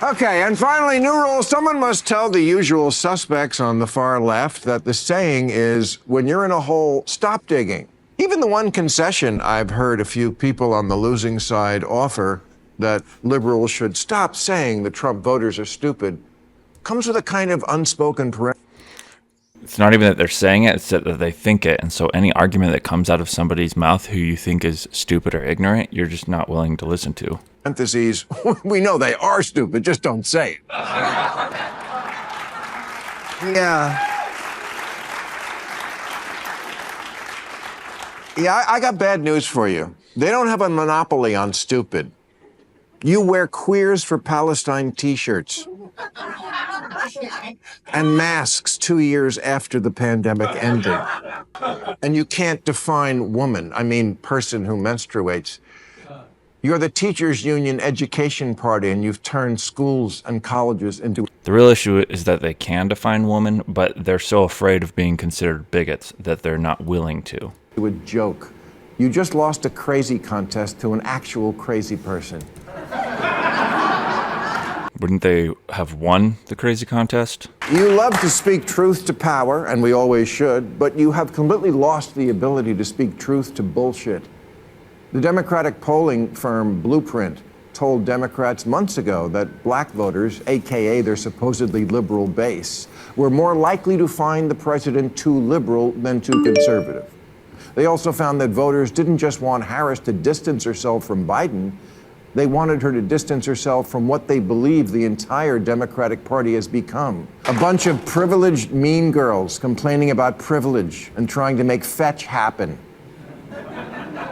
Okay, and finally, new rule. Someone must tell the usual suspects on the far left that the saying is, when you're in a hole, stop digging. Even the one concession I've heard a few people on the losing side offer, that liberals should stop saying that Trump voters are stupid, comes with a kind of unspoken parenthesis. It's not even that they're saying it, it's that they think it. And so any argument that comes out of somebody's mouth who you think is stupid or ignorant, you're just not willing to listen to. We know they are stupid, just don't say it. Yeah, I got bad news for you. They don't have a monopoly on stupid. You wear Queers for Palestine t-shirts and masks 2 years after the pandemic ended. And you can't define woman, I mean person who menstruates. You're the teachers' union education party, and you've turned schools and colleges into... The real issue is that they can define woman, but they're so afraid of being considered bigots that they're not willing to. A joke. You just lost a crazy contest to an actual crazy person. Wouldn't they have won the crazy contest? You love to speak truth to power, and we always should, but you have completely lost the ability to speak truth to bullshit. The Democratic polling firm Blueprint told Democrats months ago that black voters, aka their supposedly liberal base, were more likely to find the president too liberal than too conservative. They also found that voters didn't just want Harris to distance herself from Biden, they wanted her to distance herself from what they believe the entire Democratic Party has become. A bunch of privileged mean girls complaining about privilege and trying to make fetch happen.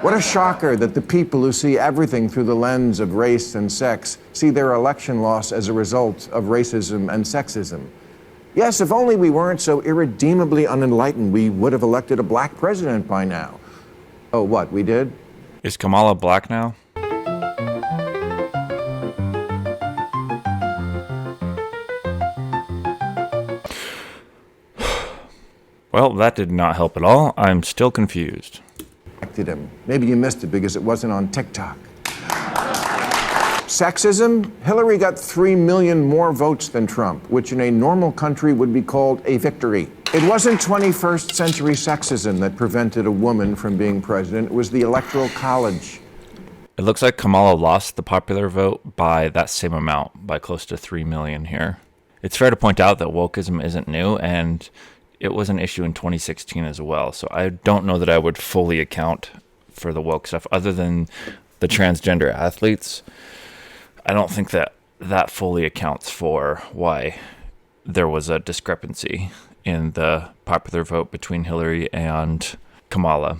What a shocker that the people who see everything through the lens of race and sex see their election loss as a result of racism and sexism. Yes, if only we weren't so irredeemably unenlightened, we would have elected a black president by now. Oh, what, we did? Is Kamala black now? Well, that did not help at all. I'm still confused. Him. Maybe you missed it because it wasn't on TikTok. Sexism? Hillary got 3 million more votes than Trump, which in a normal country would be called a victory. It wasn't 21st century sexism that prevented a woman from being president. It was the Electoral College. It looks like Kamala lost the popular vote by that same amount, by close to 3 million here. It's fair to point out that wokeism isn't new, and it was an issue in 2016 as well. So I don't know that I would fully account for the woke stuff other than the transgender athletes. I don't think that that fully accounts for why there was a discrepancy in the popular vote between Hillary and Kamala.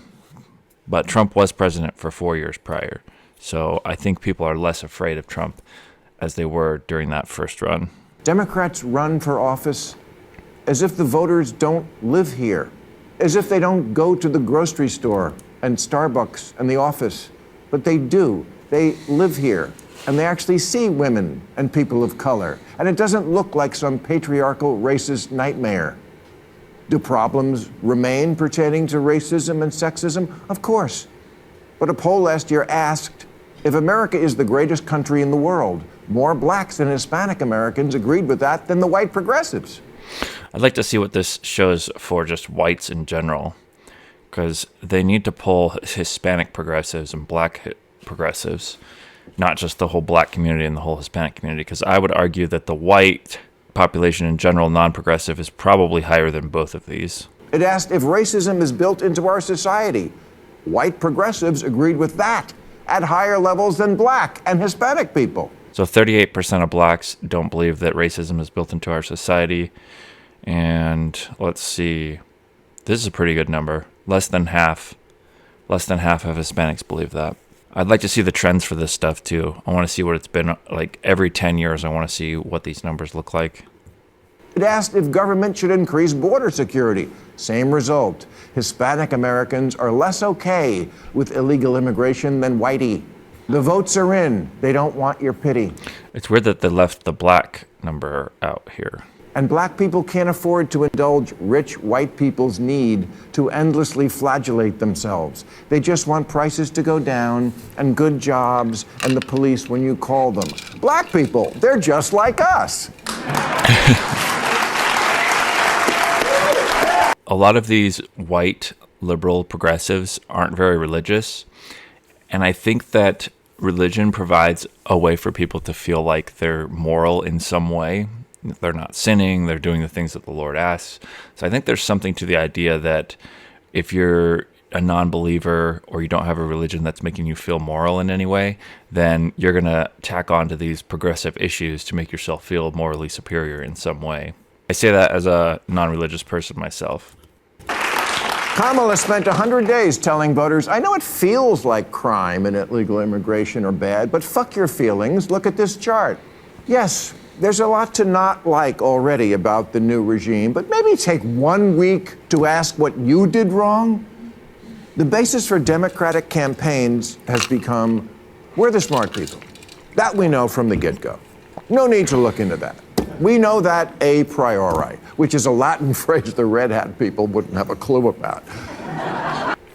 But Trump was president for 4 years prior. So I think people are less afraid of Trump as they were during that first run. Democrats run for office as if the voters don't live here, as if they don't go to the grocery store and Starbucks and the office. But they do. They live here, and they actually see women and people of color. And it doesn't look like some patriarchal, racist nightmare. Do problems remain pertaining to racism and sexism? Of course. But a poll last year asked, if America is the greatest country in the world, more blacks and Hispanic Americans agreed with that than the white progressives. I'd like to see what this shows for just whites in general, because they need to pull Hispanic progressives and black progressives, not just the whole black community and the whole Hispanic community, because I would argue that the white population in general, non-progressive, is probably higher than both of these. It asked if racism is built into our society. White progressives agreed with that at higher levels than black and Hispanic people. So 38% of blacks don't believe that racism is built into our society. And let's see, this is a pretty good number. Less than half of Hispanics believe that. I'd like to see the trends for this stuff too. I want to see what it's been like every 10 years. I want to see what these numbers look like. It asked if government should increase border security. Same result. Hispanic Americans are less okay with illegal immigration than whitey. The votes are in. They don't want your pity. It's weird that they left the black number out here. And black people can't afford to indulge rich white people's need to endlessly flagellate themselves. They just want prices to go down and good jobs and the police when you call them. Black people, they're just like us. A lot of these white liberal progressives aren't very religious. And I think that religion provides a way for people to feel like they're moral in some way. They're not sinning, they're doing the things that the Lord asks. So I think there's something to the idea that if you're a non-believer or you don't have a religion that's making you feel moral in any way, then you're going to tack on to these progressive issues to make yourself feel morally superior in some way. I say that as a non-religious person myself. Kamala spent 100 days telling voters, I know it feels like crime and illegal immigration are bad, but fuck your feelings. Look at this chart. Yes, there's a lot to not like already about the new regime, but maybe take 1 week to ask what you did wrong. The basis for Democratic campaigns has become, we're the smart people. That we know from the get-go. No need to look into that. We know that a priori, which is a Latin phrase the Red Hat people wouldn't have a clue about.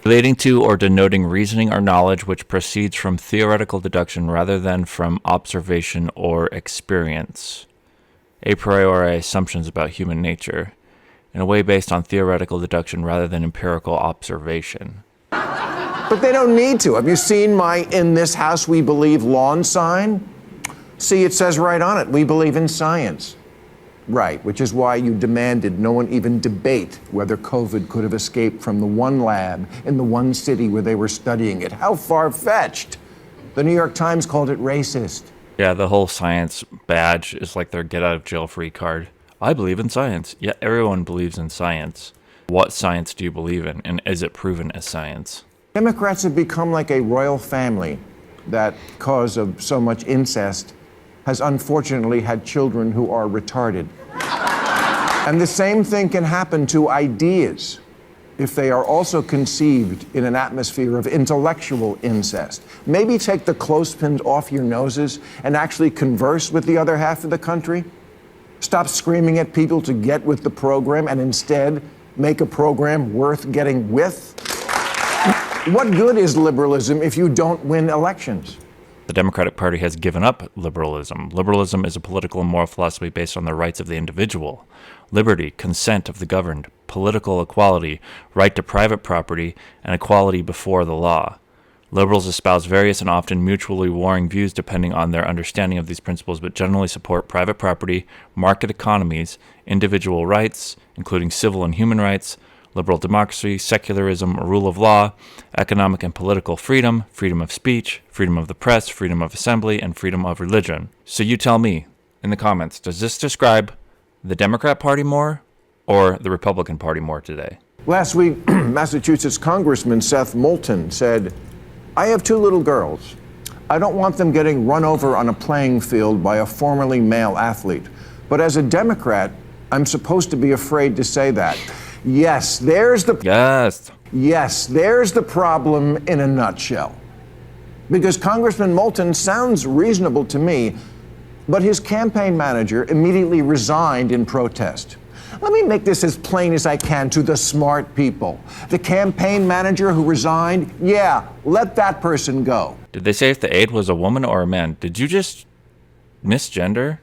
Relating to or denoting reasoning or knowledge which proceeds from theoretical deduction rather than from observation or experience. A priori assumptions about human nature, in a way based on theoretical deduction rather than empirical observation. But they don't need to. Have you seen my "In this house we believe" lawn sign? See, it says right on it, we believe in science. Right, which is why you demanded no one even debate whether COVID could have escaped from the one lab in the one city where they were studying it. How far-fetched. The New York Times called it racist. Yeah, the whole science badge is like their get-out-of-jail-free card. I believe in science. Yeah, everyone believes in science. What science do you believe in, and is it proven as science? Democrats have become like a royal family that, cause of so much incest, has unfortunately had children who are retarded. And the same thing can happen to ideas if they are also conceived in an atmosphere of intellectual incest. Maybe take the clothespins off your noses and actually converse with the other half of the country. Stop screaming at people to get with the program and instead make a program worth getting with. What good is liberalism if you don't win elections? The Democratic Party has given up liberalism. Liberalism is a political and moral philosophy based on the rights of the individual, liberty, consent of the governed, political equality, right to private property, and equality before the law. Liberals espouse various and often mutually warring views depending on their understanding of these principles, but generally support private property, market economies, individual rights, including civil and human rights, liberal democracy, secularism, rule of law, economic and political freedom, freedom of speech, freedom of the press, freedom of assembly, and freedom of religion. So you tell me in the comments, does this describe the Democrat Party more or the Republican Party more today? Last week, Massachusetts Congressman Seth Moulton said, I have 2 little girls. I don't want them getting run over on a playing field by a formerly male athlete. But as a Democrat, I'm supposed to be afraid to say that. Yes, there's the problem in a nutshell. Because Congressman Moulton sounds reasonable to me, but his campaign manager immediately resigned in protest. Let me make this as plain as I can to the smart people. The campaign manager who resigned, yeah, let that person go. Did they say if the aide was a woman or a man? Did you just misgender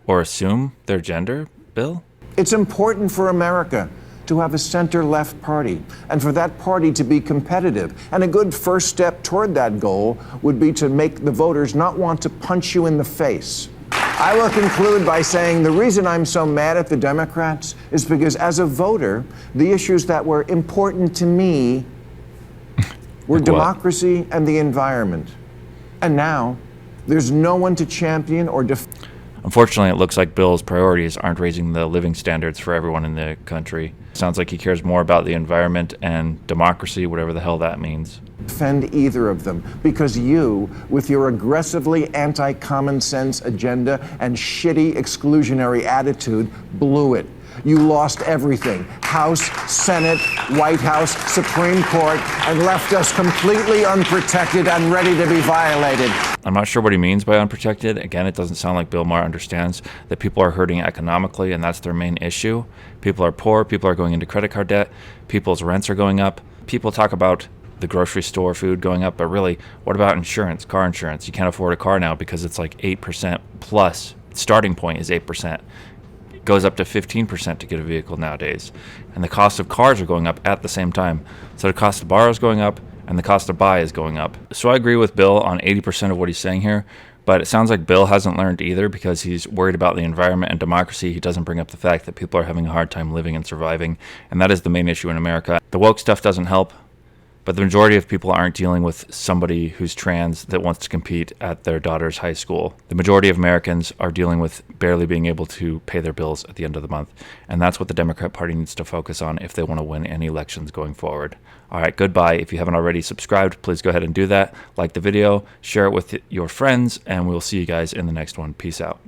or assume their gender, Bill? It's important for America to have a center-left party, and for that party to be competitive. And a good first step toward that goal would be to make the voters not want to punch you in the face. I will conclude by saying the reason I'm so mad at the Democrats is because as a voter, the issues that were important to me were democracy and the environment. And now, there's no one to champion or defend. Unfortunately, it looks like Bill's priorities aren't raising the living standards for everyone in the country. Sounds like he cares more about the environment and democracy, whatever the hell that means. Defend either of them, because you, with your aggressively anti-common sense agenda and shitty exclusionary attitude, blew it. You lost everything: House, Senate, White House, Supreme Court, and left us completely unprotected and ready to be violated. I'm not sure what he means by unprotected. Again, it doesn't sound like Bill Maher understands that people are hurting economically, and that's their main issue. People are poor, people are going into credit card debt, people's rents are going up. People talk about the grocery store food going up, but really, what about insurance, car insurance? You can't afford a car now because it's like 8% plus. Starting point is 8%. It goes up to 15% to get a vehicle nowadays. And the cost of cars are going up at the same time. So the cost to borrow is going up, and the cost to buy is going up. So I agree with Bill on 80% of what he's saying here, but it sounds like Bill hasn't learned either because he's worried about the environment and democracy. He doesn't bring up the fact that people are having a hard time living and surviving, and that is the main issue in America. The woke stuff doesn't help, but the majority of people aren't dealing with somebody who's trans that wants to compete at their daughter's high school. The majority of Americans are dealing with barely being able to pay their bills at the end of the month. And that's what the Democrat Party needs to focus on if they want to win any elections going forward. All right, goodbye. If you haven't already subscribed, please go ahead and do that. Like the video, share it with your friends, and we'll see you guys in the next one. Peace out.